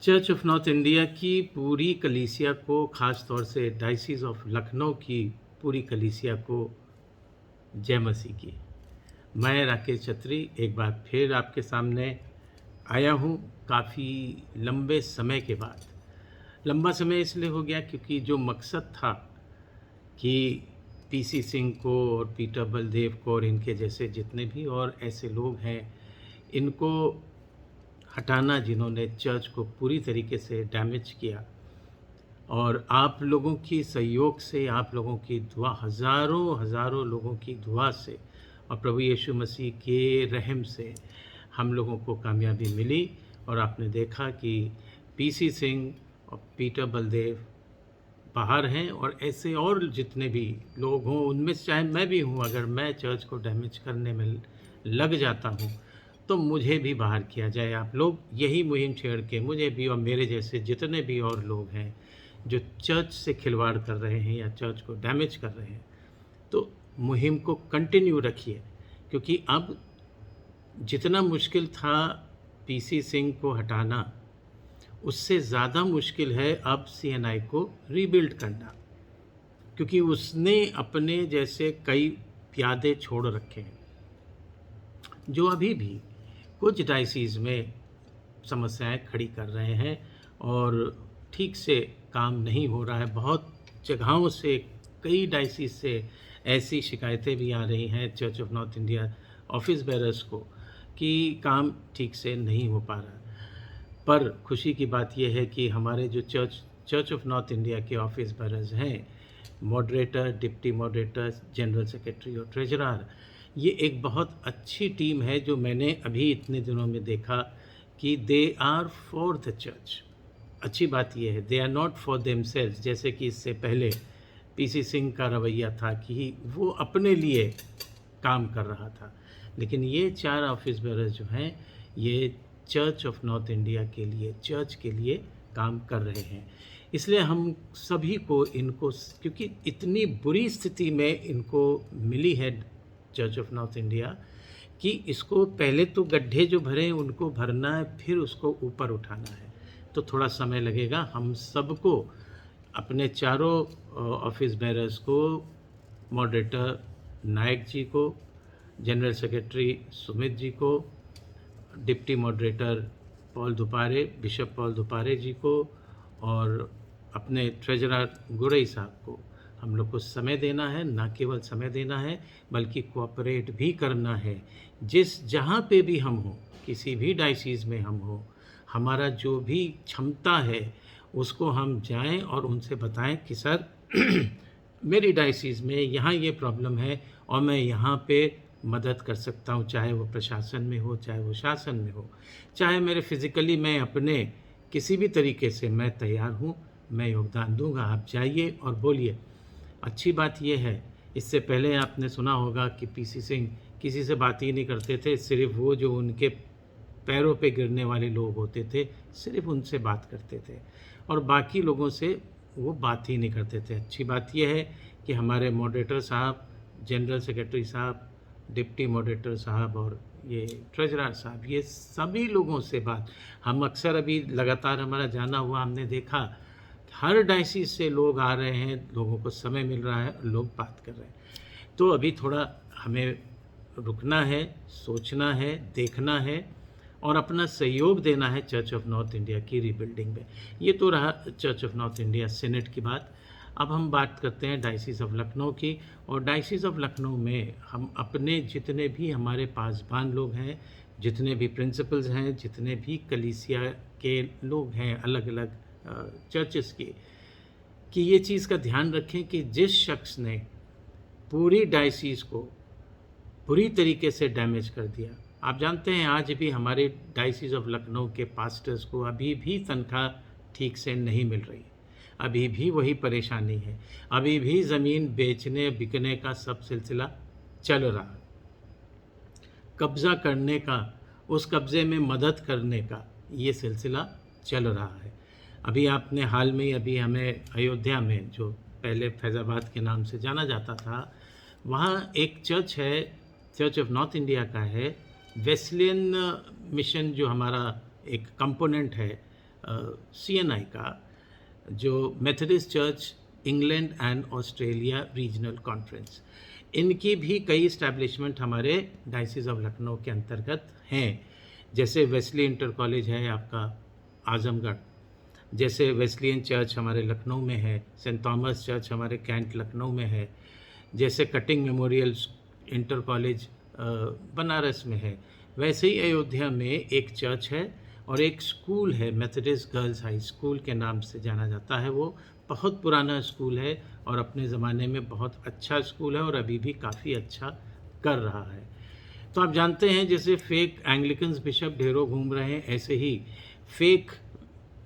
Church of north India की पूरी कलीसिया को, ख़ास तौर से डायसिस ऑफ लखनऊ की पूरी कलीसिया को जय मसीह की। मैं राकेश छत्री एक बार फिर आपके सामने आया हूँ काफ़ी लंबे समय के बाद। लंबा समय इसलिए हो गया क्योंकि जो मकसद था कि पीसी सिंह को और पीटर बलदेव को और इनके जैसे जितने भी और ऐसे लोग हैं, इनको हटाना जिन्होंने चर्च को पूरी तरीके से डैमेज किया, और आप लोगों की सहयोग से, आप लोगों की दुआ, हज़ारों हज़ारों लोगों की दुआ से और प्रभु यीशु मसीह के रहम से हम लोगों को कामयाबी मिली। और आपने देखा कि पीसी सिंह और पीटर बलदेव बाहर हैं, और ऐसे और जितने भी लोग हों, उनमें से चाहे मैं भी हूँ, अगर मैं चर्च को डैमेज करने में लग जाता हूँ तो मुझे भी बाहर किया जाए। आप लोग यही मुहिम छेड़ के मुझे भी और मेरे जैसे जितने भी और लोग हैं जो चर्च से खिलवाड़ कर रहे हैं या चर्च को डैमेज कर रहे हैं, तो मुहिम को कंटिन्यू रखिए, क्योंकि अब जितना मुश्किल था पीसी सिंह को हटाना, उससे ज़्यादा मुश्किल है अब सीएनआई को रीबिल्ड करना, क्योंकि उसने अपने जैसे कई प्यादे छोड़ रखे हैं जो अभी भी कुछ डायसिस में समस्याएं खड़ी कर रहे हैं और ठीक से काम नहीं हो रहा है। बहुत जगहों से, कई डायसिस से ऐसी शिकायतें भी आ रही हैं church of north India office bearers को कि काम ठीक से नहीं हो पा रहा। पर खुशी की बात यह है कि हमारे जो चर्च ऑफ नॉर्थ इंडिया के ऑफिस बेरर्स हैं, moderator, deputy moderator, general secretary और ट्रेजरर, ये एक बहुत अच्छी टीम है जो मैंने अभी इतने दिनों में देखा कि they are for the church. अच्छी बात यह है, they are not for themselves, जैसे कि इससे पहले पीसी सिंह का रवैया था कि वो अपने लिए काम कर रहा था। लेकिन ये चार ऑफिस बेरर्स जो हैं, ये चर्च ऑफ नॉर्थ इंडिया के लिए, चर्च के लिए काम कर रहे हैं। इसलिए हम सभी को इनको, क्योंकि इतनी बुरी स्थिति में इनको मिली है चर्च ऑफ नॉर्थ इंडिया, कि इसको पहले तो गड्ढे जो भरे हैं उनको भरना है, फिर उसको ऊपर उठाना है, तो थोड़ा समय लगेगा। हम सबको, अपने चारों ऑफिस बेरर्स को, मॉडरेटर नायक जी को, जनरल सेक्रेटरी सुमित जी को, deputy moderator Paul Dupare, bishop Paul Dupare ji को, और अपने ट्रेजरर गुरई साहब को, हम लोग को समय देना है। ना केवल समय देना है बल्कि कोऑपरेट भी करना है। जहाँ पे भी हम हो, किसी भी डायसिस में हम हो, हमारा जो भी क्षमता है उसको हम जाएं और उनसे बताएं कि सर मेरी डायसिस में यहाँ ये प्रॉब्लम है और मैं यहाँ पे मदद कर सकता हूँ, चाहे वो प्रशासन में हो, चाहे वो शासन में हो, चाहे मेरे फिज़िकली मैं अपने किसी भी तरीके से मैं तैयार हूँ, मैं योगदान दूंगा। आप जाइए और बोलिए। अच्छी बात यह है, इससे पहले आपने सुना होगा कि पीसी सिंह किसी से बात ही नहीं करते थे, सिर्फ वो जो उनके पैरों पे गिरने वाले लोग होते थे, सिर्फ उनसे बात करते थे और बाकी लोगों से वो बात ही नहीं करते थे। अच्छी बात यह है कि हमारे मॉडरेटर साहब, जनरल सेक्रेटरी साहब, डिप्टी मॉडरेटर साहब और ये ट्रेजरर साहब, ये सभी लोगों से बात, हम अक्सर अभी लगातार हमारा जाना हुआ, हमने देखा हर डायसिस से लोग आ रहे हैं, लोगों को समय मिल रहा है, लोग बात कर रहे हैं। तो अभी थोड़ा हमें रुकना है, सोचना है, देखना है और अपना सहयोग देना है चर्च ऑफ नॉर्थ इंडिया की रीबिल्डिंग में। ये तो रहा church of north India senate की बात। अब हम बात करते हैं डायसिस ऑफ लखनऊ की। और डायसिस ऑफ लखनऊ में हम अपने जितने भी हमारे पासबान लोग हैं, जितने भी प्रिंसिपल्स हैं, जितने भी कलीसिया के लोग हैं अलग अलग चर्चेस के, कि ये चीज़ का ध्यान रखें कि जिस शख्स ने पूरी डायसिस को बुरी तरीके से डैमेज कर दिया, आप जानते हैं आज भी हमारे डायसिस ऑफ लखनऊ के पास्टर्स को अभी भी तनख्वाह ठीक से नहीं मिल रही, अभी भी वही परेशानी है, अभी भी ज़मीन बेचने बिकने का सब सिलसिला चल रहा है, कब्ज़ा करने का, उस कब्ज़े में मदद करने का ये सिलसिला चल रहा है। अभी आपने हाल में, अभी हमें अयोध्या में, जो पहले फैज़ाबाद के नाम से जाना जाता था, वहाँ एक चर्च है, चर्च ऑफ नॉर्थ इंडिया का है, वेस्लियन मिशन जो हमारा एक कंपोनेंट है CNI का, जो Methodist church England and Australia regional conference, इनकी भी कई इस्टेब्लिशमेंट हमारे डायसिस ऑफ लखनऊ के अंतर्गत हैं। जैसे वेस्ली इंटर कॉलेज है आपका आजमगढ़, जैसे वेस्लियन चर्च हमारे लखनऊ में है, सेंट थॉमस चर्च हमारे कैंट लखनऊ में है, जैसे cutting memorial inter college Banaras में है, वैसे ही अयोध्या में एक चर्च है और एक स्कूल है, मेथोडिस्ट गर्ल्स हाई स्कूल के नाम से जाना जाता है। वो बहुत पुराना स्कूल है और अपने ज़माने में बहुत अच्छा स्कूल है और अभी भी काफ़ी अच्छा कर रहा है। तो आप जानते हैं जैसे फेक एंग्लिकन्स बिशप ढेरों घूम रहे हैं, ऐसे ही फेक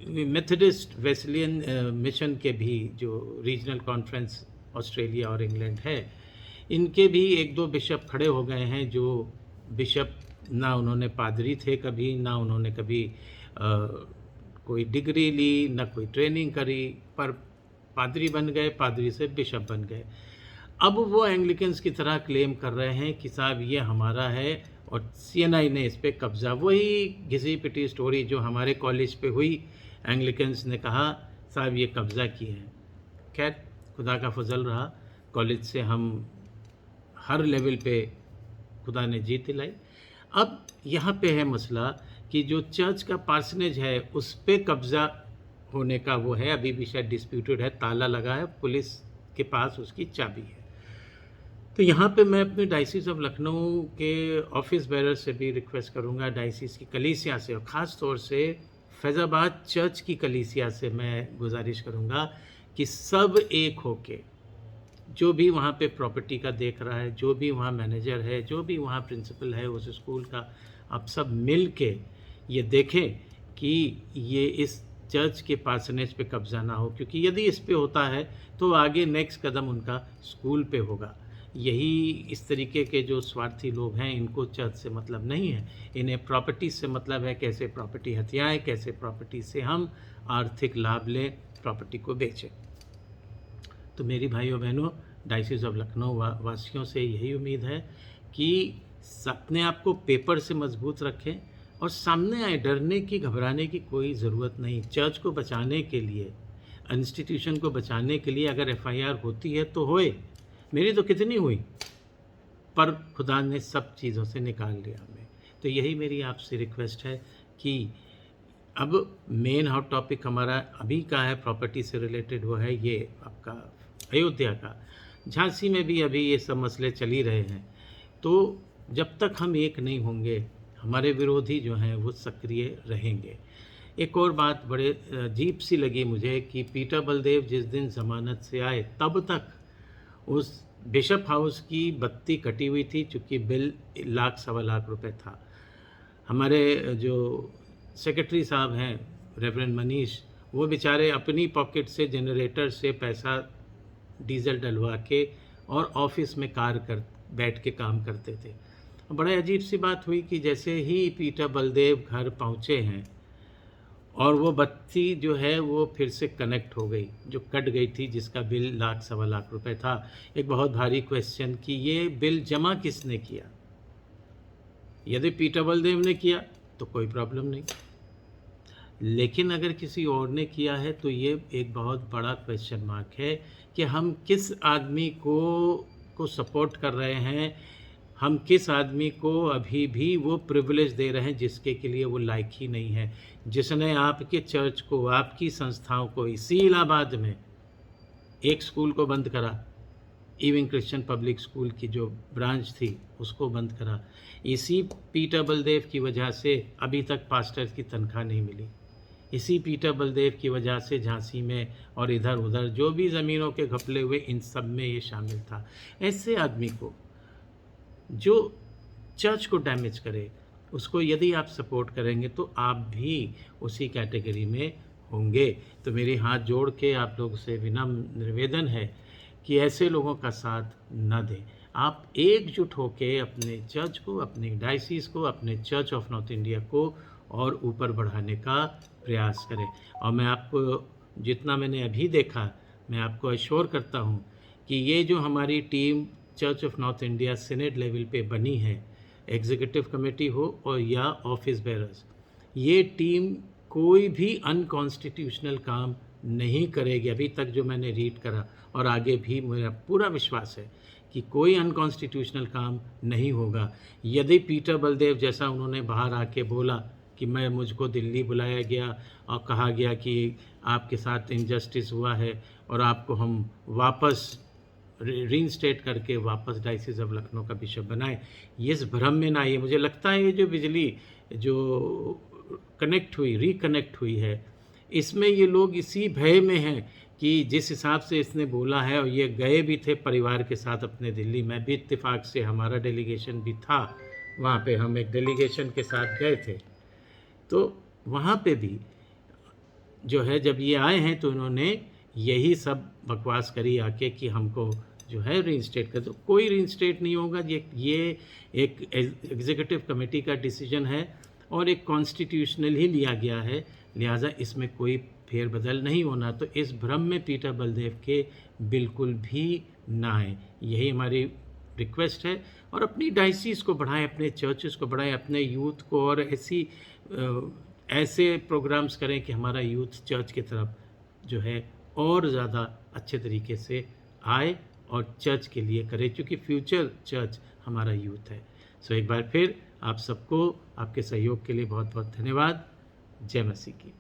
मेथोडिस्ट वेस्लियन मिशन के भी जो रीजनल कॉन्फ्रेंस ऑस्ट्रेलिया और इंग्लैंड है, इनके भी एक दो बिशप खड़े हो गए हैं, जो बिशप ना उन्होंने पादरी थे कभी, ना उन्होंने कभी कोई डिग्री ली, ना कोई ट्रेनिंग करी, पर पादरी बन गए, पादरी से बिशप बन गए। अब वो एंग्लिकन्स की तरह क्लेम कर रहे हैं कि साहब ये हमारा है और CNI ने इस पर कब्ज़ा। वही घिसी पिटी स्टोरी जो हमारे कॉलेज पे हुई, एंग्लिकन्स ने कहा साहब ये कब्ज़ा किए हैं। खैर खुदा का फजल रहा, कॉलेज से हम हर लेवल पे खुदा ने जीत दिलाई। अब यहाँ पे है मसला कि जो चर्च का पार्सनेज है उस पे कब्ज़ा होने का वो है, अभी भी शायद डिस्प्यूटेड है, ताला लगा है, पुलिस के पास उसकी चाबी है। तो यहाँ पे मैं अपने डायसिस ऑफ लखनऊ के ऑफिस बेरर से भी रिक्वेस्ट करूँगा, डायसिस की कलीसिया से और ख़ास तौर से फैज़ाबाद चर्च की कलीसिया से मैं गुजारिश करूँगा कि सब एक होके, जो भी वहाँ पे प्रॉपर्टी का देख रहा है, जो भी वहाँ मैनेजर है, जो भी वहाँ प्रिंसिपल है उस स्कूल का, आप सब मिल के ये देखें कि ये इस चर्च के पार्सनेज पे कब्ज़ा ना हो, क्योंकि यदि इस पे होता है तो आगे नेक्स्ट कदम उनका स्कूल पे होगा। यही इस तरीके के जो स्वार्थी लोग हैं, इनको चर्च से मतलब नहीं है, इन्हें प्रॉपर्टी से मतलब है, कैसे प्रॉपर्टी हथियाएं, कैसे प्रॉपर्टी से हम आर्थिक लाभ लें, प्रॉपर्टी को बेचें। तो मेरी भाइयों बहनों, डायसिस ऑफ लखनऊ वासियों से यही उम्मीद है कि अपने आप को पेपर से मजबूत रखें और सामने आए, डरने की घबराने की कोई ज़रूरत नहीं। चर्च को बचाने के लिए, इंस्टीट्यूशन को बचाने के लिए अगर FIR होती है तो होए, मेरी तो कितनी हुई, पर खुदा ने सब चीज़ों से निकाल लिया हमें। तो यही मेरी आपसे रिक्वेस्ट है कि अब मेन हॉट टॉपिक हमारा अभी का है प्रॉपर्टी से रिलेटेड, वो है ये आपका अयोध्या का। झांसी में भी अभी ये सब मसले चल ही रहे हैं। तो जब तक हम एक नहीं होंगे, हमारे विरोधी जो हैं वो सक्रिय रहेंगे। एक और बात बड़े अजीब सी लगी मुझे कि पीटर बलदेव जिस दिन ज़मानत से आए तब तक उस बिशप हाउस की बत्ती कटी हुई थी, चूँकि बिल लाख सवा लाख रुपए था। हमारे जो सेक्रेटरी साहब हैं रेवरेंड मनीष, वो बेचारे अपनी पॉकेट से जनरेटर से पैसा डीजल डलवा के और ऑफिस में बैठ के काम करते थे। बड़ा अजीब सी बात हुई कि जैसे ही पीटर बलदेव घर पहुँचे हैं और वो बत्ती जो है वो फिर से कनेक्ट हो गई, जो कट गई थी, जिसका बिल लाख सवा लाख रुपए था। एक बहुत भारी क्वेश्चन कि ये बिल जमा किसने किया। यदि पीटर बलदेव ने किया तो कोई प्रॉब्लम नहीं, लेकिन अगर किसी और ने किया है तो ये एक बहुत बड़ा क्वेश्चन मार्क है कि हम किस आदमी को सपोर्ट कर रहे हैं, हम किस आदमी को अभी भी वो प्रिविलेज दे रहे हैं जिसके के लिए वो लायक ही नहीं है, जिसने आपके चर्च को, आपकी संस्थाओं को, इसी इलाहाबाद में एक स्कूल को बंद करा, इविंग क्रिश्चियन पब्लिक स्कूल की जो ब्रांच थी उसको बंद करा। इसी पीटर बलदेव की वजह से अभी तक पास्टर की तनख्वाह नहीं मिली। इसी पीटर बलदेव की वजह से झांसी में और इधर उधर जो भी ज़मीनों के घपले हुए, इन सब में ये शामिल था। ऐसे आदमी को जो चर्च को डैमेज करे, उसको यदि आप सपोर्ट करेंगे तो आप भी उसी कैटेगरी में होंगे। तो मेरी हाथ जोड़ के आप लोगों से विनम्र निवेदन है कि ऐसे लोगों का साथ न दें। आप एकजुट होकर अपने चर्च को, अपने डायसिस को, अपने चर्च ऑफ नॉर्थ इंडिया को और ऊपर बढ़ाने का प्रयास करें। और मैं आपको, जितना मैंने अभी देखा, मैं आपको एश्योर करता हूँ कि ये जो हमारी team church of north India senate level पे बनी है, एग्जीक्यूटिव कमेटी हो और या ऑफिस बेरर्स, ये टीम कोई भी अनकॉन्स्टिट्यूशनल काम नहीं करेगी, अभी तक जो मैंने रीड करा, और आगे भी मेरा पूरा विश्वास है कि कोई अनकॉन्स्टिट्यूशनल काम नहीं होगा। यदि पीटर बलदेव जैसा उन्होंने बाहर आके बोला कि मुझको दिल्ली बुलाया गया और कहा गया कि आपके साथ इनजस्टिस हुआ है और आपको हम वापस रीइंस्टेट करके वापस डायसिस ऑफ लखनऊ का बिशप बनाए, ये इस भ्रम में ना आइए। मुझे लगता है ये जो बिजली जो रिकनेक्ट हुई है, इसमें ये लोग इसी भय में हैं कि जिस हिसाब से इसने बोला है, और ये गए भी थे परिवार के साथ अपने दिल्ली में भी, इत्तेफाक से हमारा डेलीगेशन भी था वहाँ पे, हम एक डेलीगेशन के साथ गए थे। तो वहाँ पे भी जो है जब ये आए हैं तो इन्होंने यही सब बकवास करी आके कि हमको जो है रीइंस्टेट कर दो। कोई रीइंस्टेट नहीं होगा। ये एक एग्जीक्यूटिव कमेटी का डिसीजन है और एक कॉन्स्टिट्यूशनल ही लिया गया है, लिहाजा इसमें कोई फेरबदल नहीं होना। तो इस भ्रम में पीटर बलदेव के बिल्कुल भी ना आए, यही हमारी रिक्वेस्ट है। और अपनी डायसिस को बढ़ाएं, अपने चर्चेस को बढ़ाएं, अपने यूथ को, और ऐसे प्रोग्राम्स करें कि हमारा यूथ चर्च की तरफ जो है और ज़्यादा अच्छे तरीके से आए और चर्च के लिए करे, क्योंकि फ्यूचर चर्च हमारा यूथ है। सो एक बार फिर आप सबको आपके सहयोग के लिए बहुत बहुत धन्यवाद। जय मसीह की।